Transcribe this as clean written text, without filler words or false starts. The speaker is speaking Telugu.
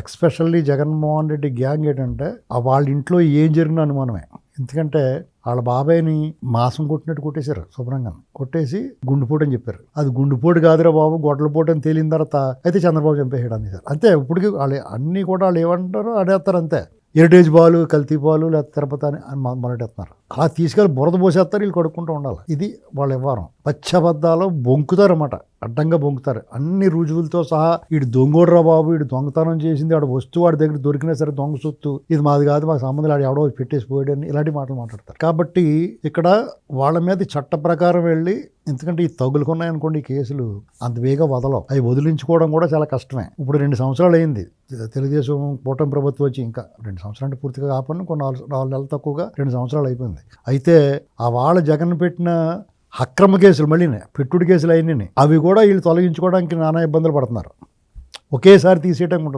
ఎక్స్పెషల్లీ జగన్మోహన్ రెడ్డి గ్యాంగ్ ఏంటంటే వాళ్ళ ఇంట్లో ఏం జరిగిన అనుమానమే. ఎందుకంటే వాళ్ళ బాబాయ్ని మాంసం కొట్టినట్టు కొట్టేశారు, శుభ్రంగా కొట్టేసి గుండెపోటు అని చెప్పారు. అది గుండెపోటు కాదురా బాబు, గొడ్డలపోటు అని తేలిన తర్వాత అయితే చంద్రబాబు చంపేసాడు అనేసారు. అంతే. ఇప్పటికీ వాళ్ళు అన్నీ కూడా వాళ్ళు ఏమంటారో అడేస్తారు అంతే. హెరిటేజ్ పాలు, కల్తీ పాలు, లేకపోతే తిరుపతి అని మొదలెట్టేస్తున్నారు. అలా తీసుకెళ్ళి బురద పోసేస్తారు, వీళ్ళు కొడుకుంటూ ఉండాలి. ఇది వాళ్ళ వ్యవహారం. పచ్చబద్దాలు బొంకుతారు అన్నమాట, అడ్డంగా బొంకుతారు అన్ని రుజువులతో సహా. వీడు దొంగోడ్రా బాబు, వీడు దొంగతనం చేసింది, వాడు వస్తువు వాడి దగ్గర దొరికినా సరే దొంగ సొత్తు, ఇది మాది కాదు, మాకు సంబంధం వాడు ఎవడో పెట్టేసి పోయాడని ఇలాంటి మాటలు మాట్లాడతారు. కాబట్టి ఇక్కడ వాళ్ళ మీద చట్ట ప్రకారం వెళ్ళి, ఎందుకంటే ఈ తగులుకున్నాయనుకోండి ఈ కేసులు అంత వేగా వదలవు. అవి వదిలించుకోవడం కూడా చాలా కష్టమే. ఇప్పుడు 2 సంవత్సరాలు అయింది తెలుగుదేశం కూటమి ప్రభుత్వం వచ్చి. ఇంకా 2 సంవత్సరాలు అంటే పూర్తిగా కాకుండా కొన్ని 4 నెలలు తక్కువగా 2 సంవత్సరాలు అయిపోయింది. అయితే ఆ వాళ్ళ జగన్ పెట్టిన అక్రమ కేసులు, మళ్ళీ పెట్టుడు కేసులు అయినాయి, అవి కూడా వీళ్ళు తొలగించుకోవడానికి నానా ఇబ్బందులు పడుతున్నారు. ఒకేసారి తీసేయటం ఉంటుంది.